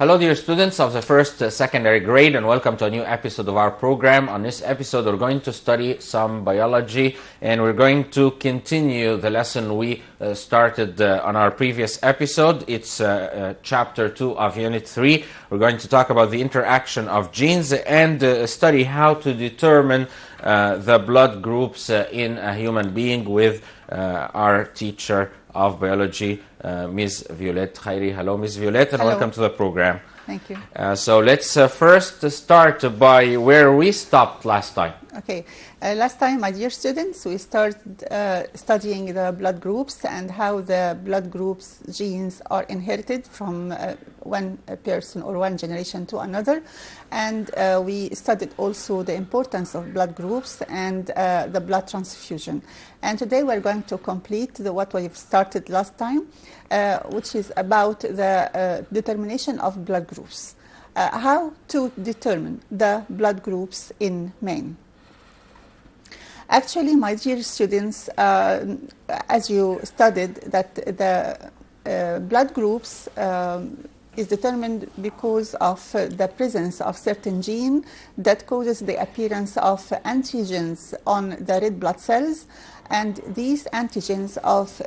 Hello dear students of the first secondary grade, and welcome to a new episode of our program. On this episode we're going to study some biology, and we're going to continue the lesson we started on our previous episode. It's chapter 2 of unit 3. We're going to talk about the interaction of genes and study how to determine the blood groups in a human being with our teacher of biology, Ms. Violette Khairi. Hello, Ms. Violette, and Hello. Welcome to the program. Thank you. So let's first start by where we stopped last time. Okay. Last time, my dear students, we started studying the blood groups and how the blood groups genes are inherited from one person or one generation to another. And we studied also the importance of blood groups and the blood transfusion. And today we're going to complete what we've started last time, which is about the determination of blood groups. How to determine the blood groups in men. Actually, my dear students, as you studied, that the blood groups is determined because of the presence of certain gene that causes the appearance of antigens on the red blood cells, and these antigens of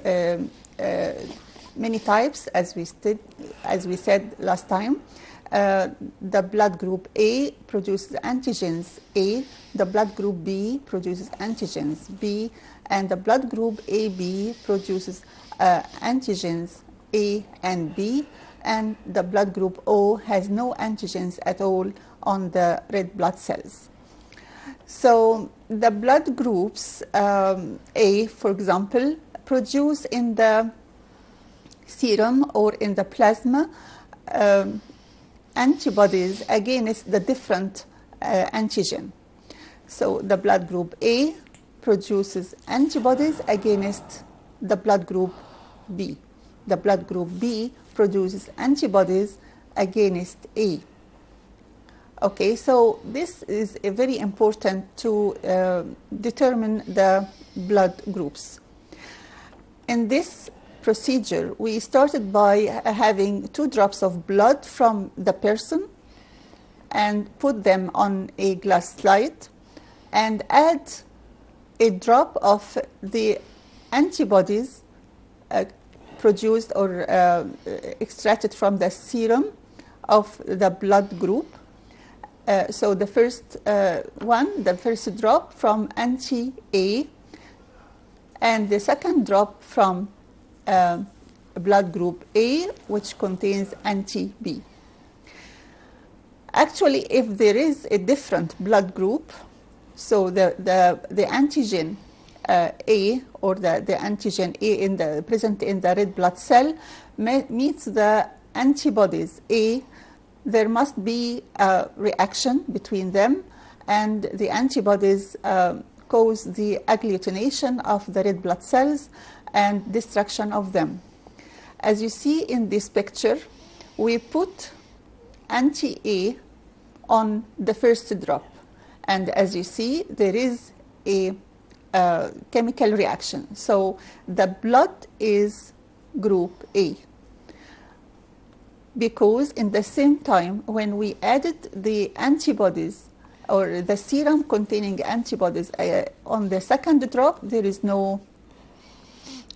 many types, as we said last time. The blood group A produces antigens A, the blood group B produces antigens B, and the blood group AB produces antigens A and B, and the blood group O has no antigens at all on the red blood cells. So the blood groups A, for example, produce in the serum or in the plasma antibodies against the different antigen. So the blood group A produces antibodies against the blood group B. The blood group B produces antibodies against A. Okay, so this is very important to determine the blood groups. In this procedure, we started by having 2 drops of blood from the person and put them on a glass slide and add a drop of the antibodies produced or extracted from the serum of the blood group. So the first the first drop from anti-A, and the second drop from blood group A, which contains anti-B. Actually, if there is a different blood group, so the antigen A or the antigen A present in the red blood cell meets the antibodies A, there must be a reaction between them, and the antibodies cause the agglutination of the red blood cells and destruction of them. As you see in this picture, we put anti-A on the first drop, and as you see, there is a chemical reaction. So the blood is group A, because in the same time when we added the antibodies or the serum containing antibodies on the second drop, there is no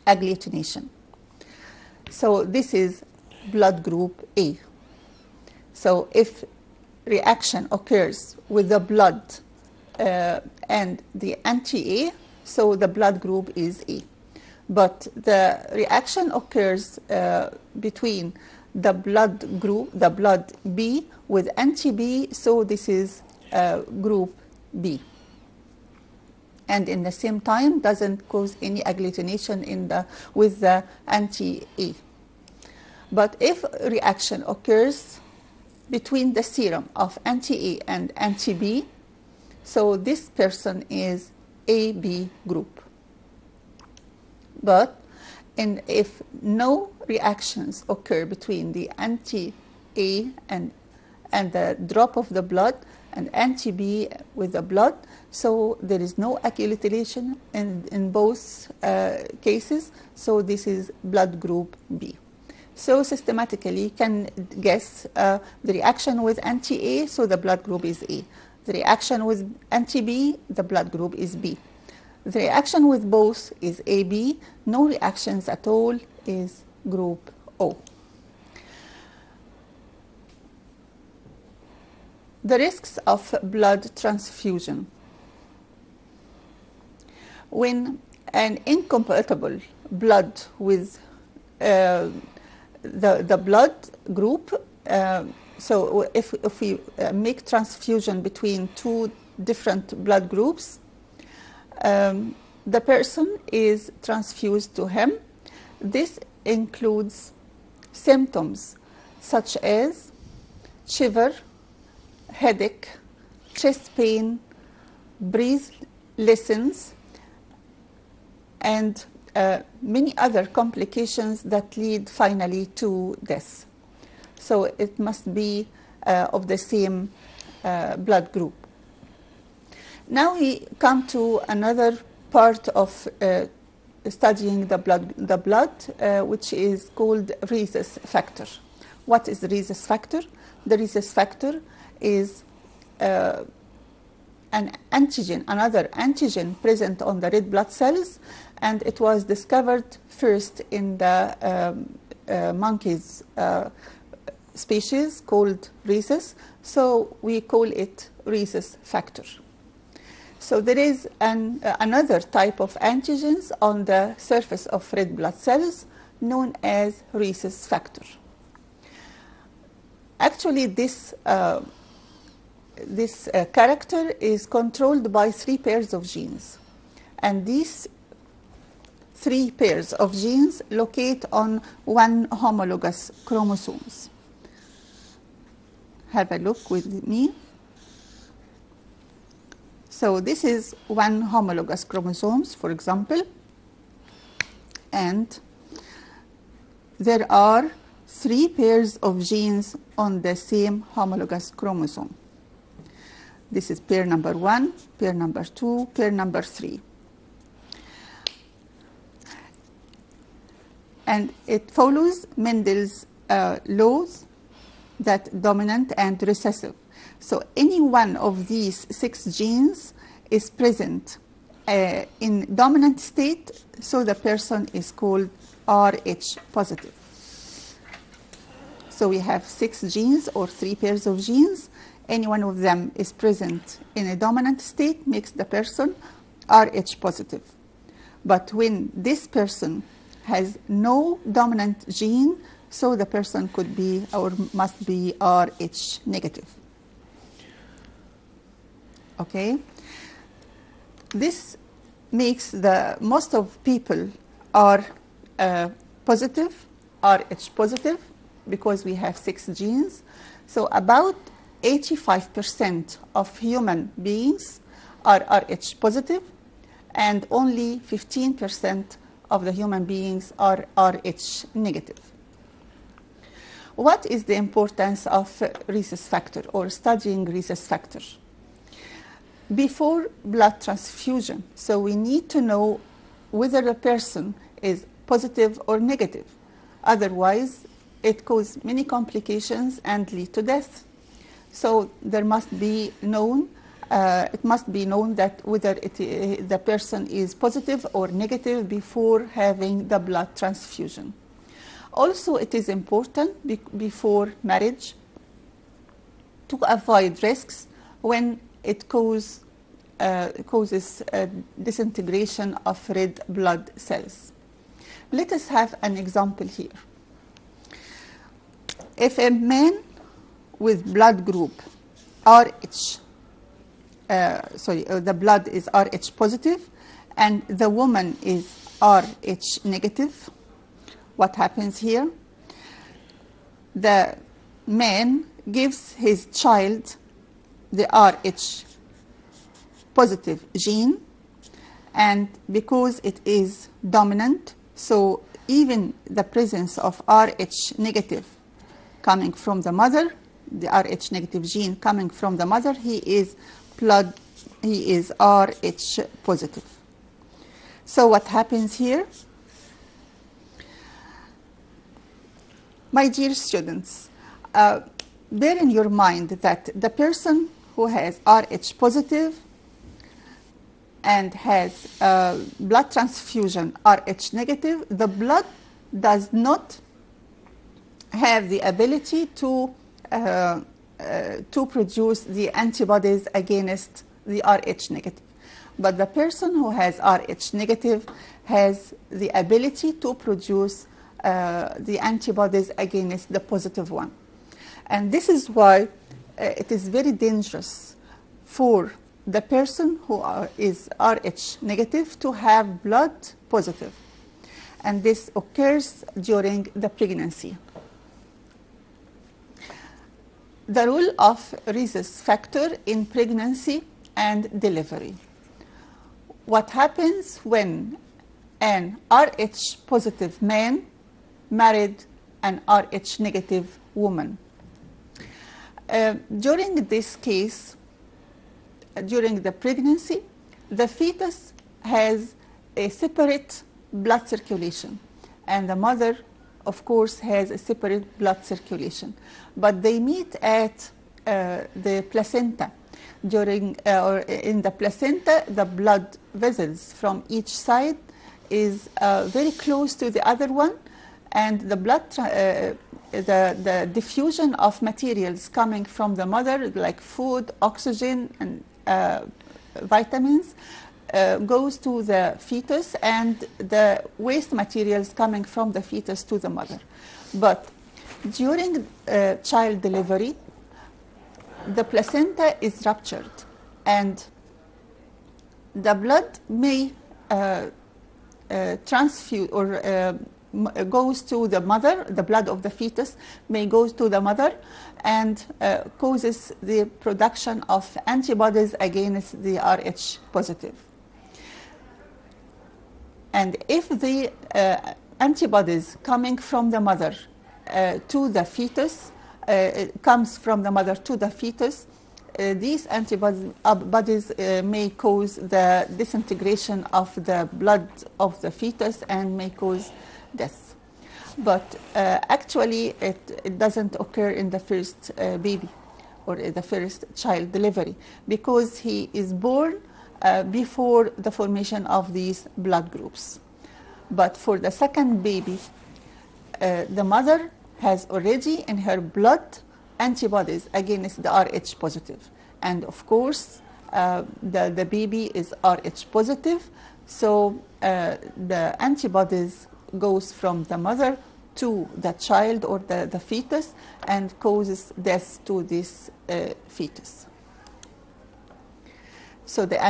agglutination. So this is blood group A. So if reaction occurs with the blood and the anti-A, so the blood group is A. But the reaction occurs between the blood group, the blood B with anti-B, so this is group B. And in the same time doesn't cause any agglutination with the anti-A. But if reaction occurs between the serum of anti-A and anti-B, so this person is AB group. But if no reactions occur between the anti-A and the drop of the blood and anti-B with the blood, so there is no agglutination in both cases, so this is blood group B. So systematically you can guess the reaction with anti-A, so the blood group is A. The reaction with anti-B, the blood group is B. The reaction with both is AB. No reactions at all is group O. The risks of blood transfusion. When an incompatible blood with the blood group, so if we make transfusion between two different blood groups, the person is transfused to him. This includes symptoms such as shiver, headache, chest pain, breathlessness, and many other complications that lead finally to death. So it must be of the same blood group. Now we come to another part of studying the blood, which is called rhesus factor. What is the rhesus factor? The rhesus factor is an antigen, another antigen present on the red blood cells, and it was discovered first in the monkeys species called rhesus, so we call it rhesus factor. So there is another type of antigens on the surface of red blood cells known as rhesus factor. Actually, this character is controlled by 3 pairs of genes, and these 3 pairs of genes locate on 1 homologous chromosomes. Have a look with me. So this is 1 homologous chromosomes, for example, and there are 3 pairs of genes on the same homologous chromosome. This is pair number 1, pair number 2, pair number 3. And it follows Mendel's laws that dominant and recessive. So any one of these 6 genes is present in dominant state, so the person is called Rh positive. So we have 6 genes or 3 pairs of genes. Any one of them is present in a dominant state makes the person Rh positive. But when this person has no dominant gene, so the person could be or must be Rh negative. Okay? This makes most of people are positive, Rh positive, because we have 6 genes. So about 85% of human beings are Rh positive, and only 15% of the human beings are Rh negative. What is the importance of rhesus factor or studying rhesus factor? Before blood transfusion, so we need to know whether the person is positive or negative. Otherwise, it causes many complications and lead to death. So there must be known, it must be known that whether the person is positive or negative before having the blood transfusion. Also, it is important before marriage to avoid risks when it causes disintegration of red blood cells. Let us have an example here. If a man with blood group the blood is Rh positive and the woman is Rh negative, what happens here? The man gives his child the Rh positive gene, and because it is dominant, so even the presence of Rh negative coming from the mother, the Rh negative gene coming from the mother, he is Rh positive. So what happens here? My dear students, bear in your mind that the person who has Rh positive and has blood transfusion Rh negative, the blood does not have the ability to produce the antibodies against the Rh negative. But the person who has Rh negative has the ability to produce the antibodies against the positive one. And this is why it is very dangerous for the person who is Rh negative to have blood positive. And this occurs during the pregnancy. The role of rhesus factor in pregnancy and delivery. What happens when an Rh positive man married an Rh negative woman? During this case, during the pregnancy, the fetus has a separate blood circulation, and the mother, of course, has a separate blood circulation. But they meet at the placenta. During or in the placenta, the blood vessels from each side is very close to the other one, and the blood the diffusion of materials coming from the mother, like food, oxygen, and vitamins, goes to the fetus, and the waste materials coming from the fetus to the mother. But during child delivery, the placenta is ruptured, and the blood may transfuse or goes to the mother. The blood of the fetus may go to the mother and causes the production of antibodies against the Rh positive. And if the antibodies coming from the mother to the fetus comes from the mother to the fetus, these antibodies may cause the disintegration of the blood of the fetus and may cause death. But actually it doesn't occur in the first baby or the first child delivery, because he is born before the formation of these blood groups. But for the second baby, the mother has already in her blood antibodies against the Rh positive. And of course, the baby is Rh positive, so the antibodies goes from the mother to the child or the fetus and causes death to this fetus. So the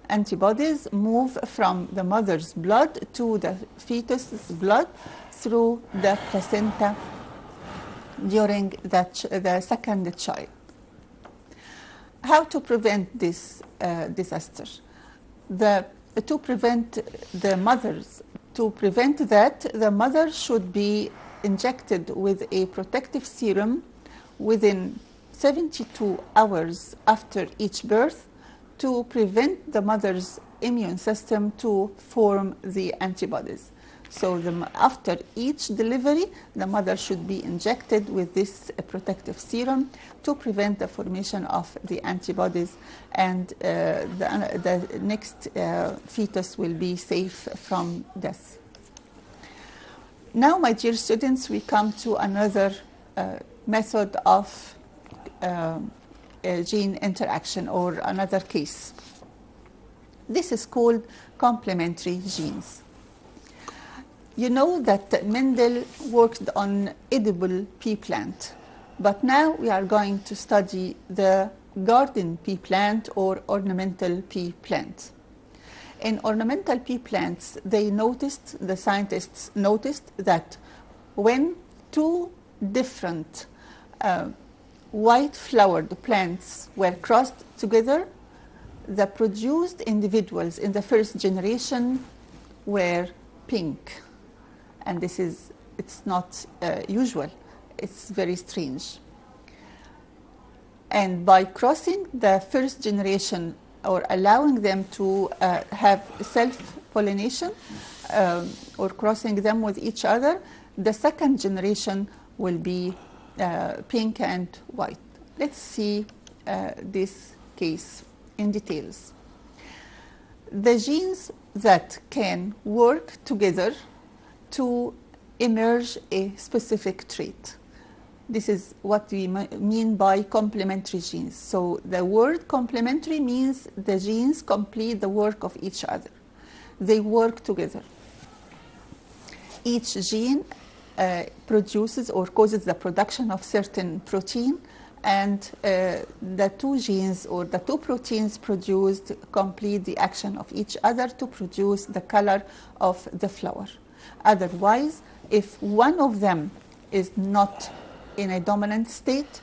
antibodies move from the mother's blood to the fetus's blood through the placenta during the second child. How to prevent this disaster? To prevent that, the mother should be injected with a protective serum within 72 hours after each birth to prevent the mother's immune system to form the antibodies. So after each delivery, the mother should be injected with this protective serum to prevent the formation of the antibodies, and the next fetus will be safe from death. Now, my dear students, we come to another method of gene interaction, or another case. This is called complementary genes. You know that Mendel worked on edible pea plant, but now we are going to study the garden pea plant or ornamental pea plant. In ornamental pea plants, the scientists noticed that when two different white-flowered plants were crossed together, the produced individuals in the first generation were pink. And it's not usual, it's very strange. And by crossing the first generation, or allowing them to have self-pollination, or crossing them with each other, the second generation will be pink and white. Let's see this case in details. The genes that can work together to emerge a specific trait. This is what we mean by complementary genes. So the word complementary means the genes complete the work of each other. They work together. Each gene produces or causes the production of certain protein, and the two genes or the two proteins produced complete the action of each other to produce the color of the flower. Otherwise, if one of them is not in a dominant state,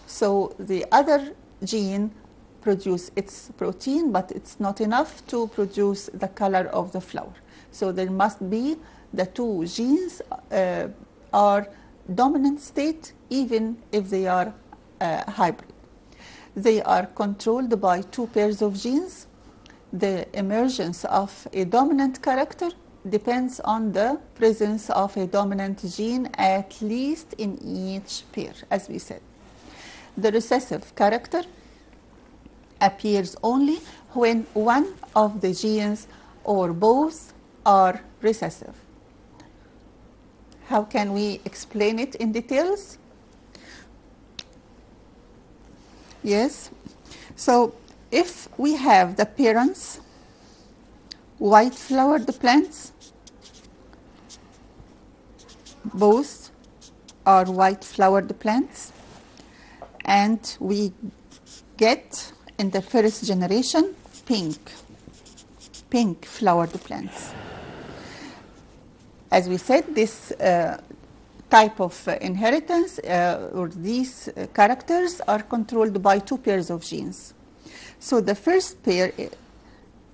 so the other gene produces its protein, but it's not enough to produce the color of the flower. So there must be the two genes are dominant state, even if they are hybrid. They are controlled by two pairs of genes. The emergence of a dominant character depends on the presence of a dominant gene at least in each pair, as we said. The recessive character appears only when one of the genes or both are recessive. How can we explain it in details? Yes. So if we have the parents, white flowered plants, both are white flowered plants, and we get in the first generation pink flowered plants. As we said, this type of inheritance or these characters are controlled by two pairs of genes. So the first pair,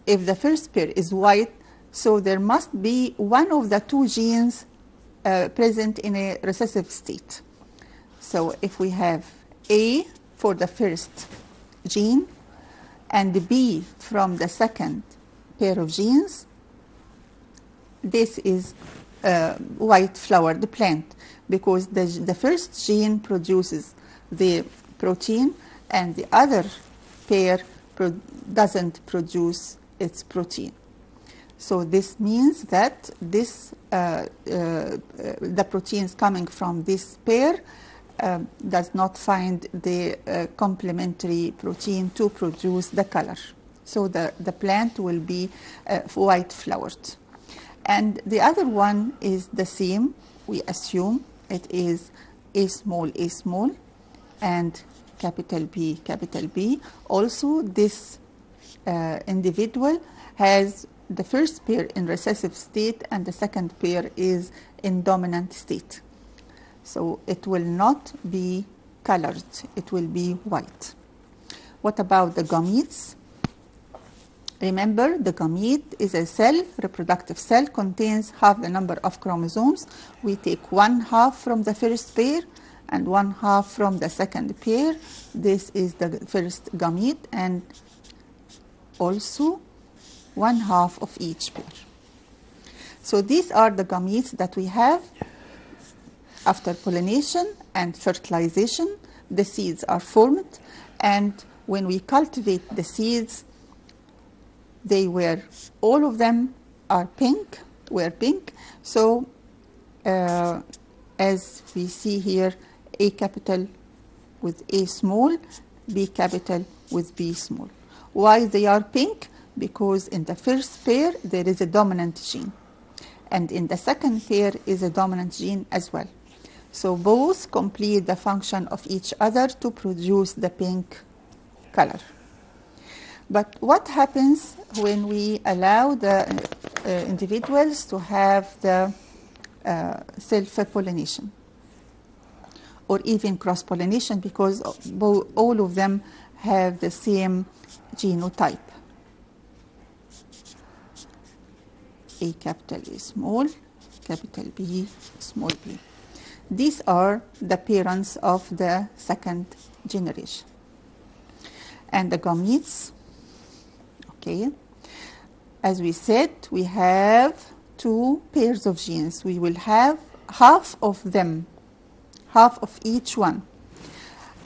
if the first pair is white, so there must be one of the two genes present in a recessive state. So if we have A for the first gene and B from the second pair of genes, this is white flowered plant, because the first gene produces the protein and the other pair doesn't produce its protein. So this means that this the proteins coming from this pair does not find the complementary protein to produce the color. So the plant will be white flowered. And the other one is the same. We assume it is a small and capital B. Also, this individual has the first pair in recessive state and the second pair is in dominant state. So it will not be colored, it will be white. What about the gametes? Remember, the gamete is a cell, reproductive cell, contains half the number of chromosomes. We take one half from the first pair and one half from the second pair. This is the first gamete, and also one half of each pair. So these are the gametes that we have. After pollination and fertilization, the seeds are formed, and when we cultivate the seeds, all of them were pink. So as we see here, A capital with A small, B capital with B small. Why they are pink? Because in the first pair there is a dominant gene, and in the second pair is a dominant gene as well. So both complete the function of each other to produce the pink color. But what happens when we allow the individuals to have the self-pollination or even cross-pollination, because all of them have the same genotype? A capital A small, capital B small b. These are the parents of the second generation. And the gametes, okay, as we said, we have two pairs of genes. We will have half of them half of each one.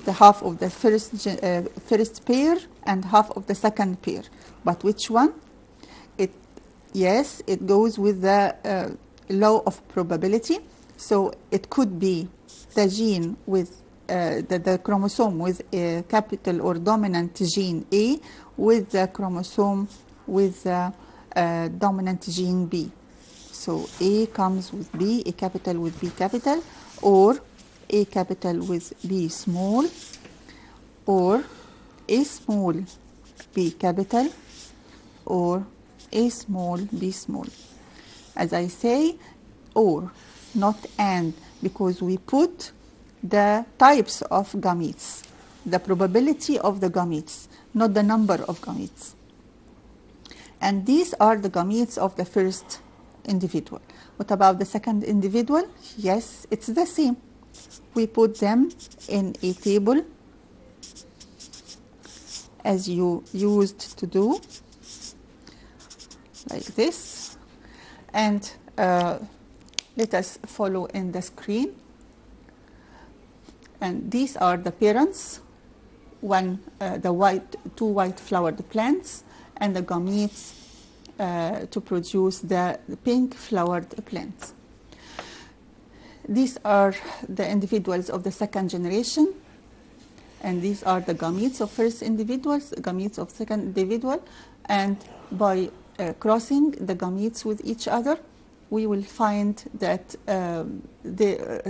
The half of the first pair and half of the second pair. But which one? Yes, it goes with the law of probability. So it could be the gene with the chromosome with a capital or dominant gene A with the chromosome with the dominant gene B. So A comes with B, A capital with B capital, or A capital with B small, or A small B capital, or A small B small. As I say, or, not and, because we put the types of gametes, the probability of the gametes, not the number of gametes. And these are the gametes of the first individual. What about the second individual? Yes, it's the same. We put them in a table as you used to do, like this. And let us follow in the screen. And these are the parents, two white flowered plants, and the gametes to produce the pink flowered plants. These are the individuals of the second generation, and these are the gametes of first individuals, gametes of second individual, and by crossing the gametes with each other, we will find that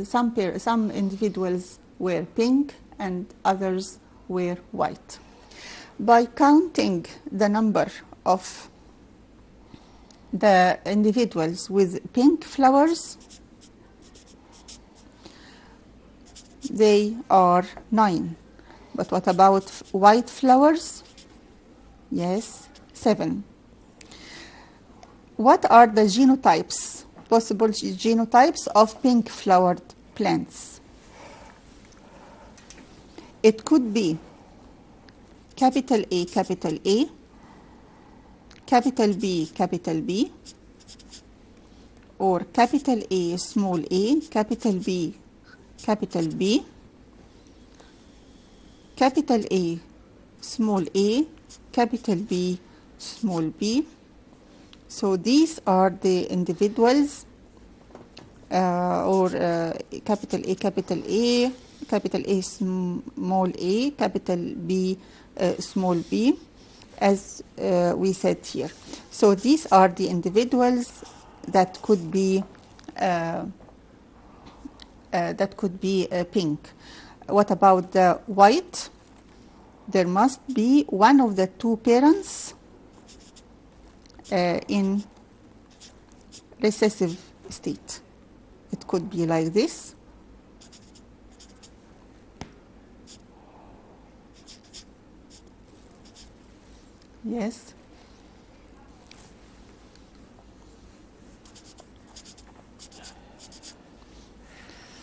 some individuals were pink and others were white. By counting the number of the individuals with pink flowers, they are 9. But what about white flowers? Yes, 7. What are the genotypes, possible genotypes of pink flowered plants? It could be capital A, capital A, capital B, or capital A, small a, capital B, capital B, capital A, small a, capital B, small b. So these are the individuals, capital A, capital A, capital A, small a, capital B, small b, as we said here. So these are the individuals that could be pink. What about the white? There must be one of the two parents in recessive state. It could be like this. Yes.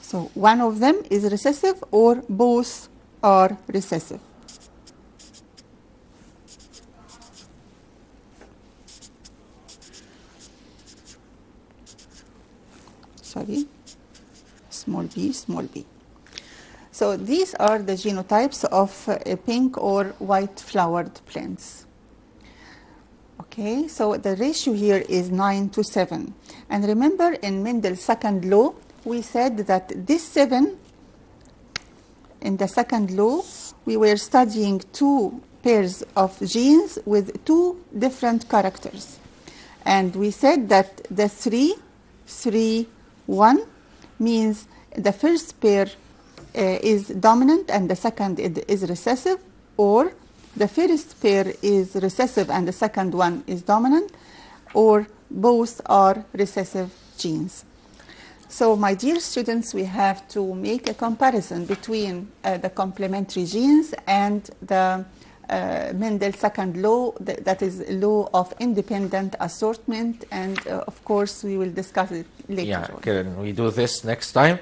So one of them is recessive or both are recessive. Sorry, small b, small b. So these are the genotypes of pink or white flowered plants. Okay, so the ratio here is 9:7. And remember, in Mendel's second law, we said that this 7, in the second law, we were studying two pairs of genes with two different characters. And we said that the 3-1 means the first pair is dominant and the second is recessive, or the first pair is recessive and the second one is dominant, or both are recessive genes. So, my dear students, we have to make a comparison between the complementary genes and the Mendel's second law, that is law of independent assortment, and of course we will discuss it later. Yeah, can we do this next time?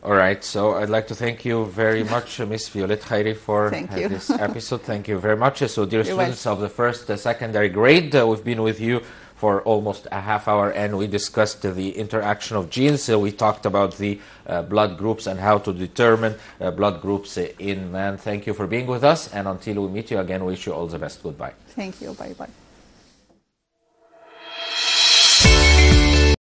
All right, so I'd like to thank you very much, Ms. Violette Khairi, for this episode. Thank you very much. So, dear students of the first secondary grade, we've been with you for almost a half hour, and we discussed the interaction of genes. So we talked about the blood groups and how to determine blood groups in man. Thank you for being with us, and until we meet you again, wish you all the best. Goodbye. Thank you. Bye-bye.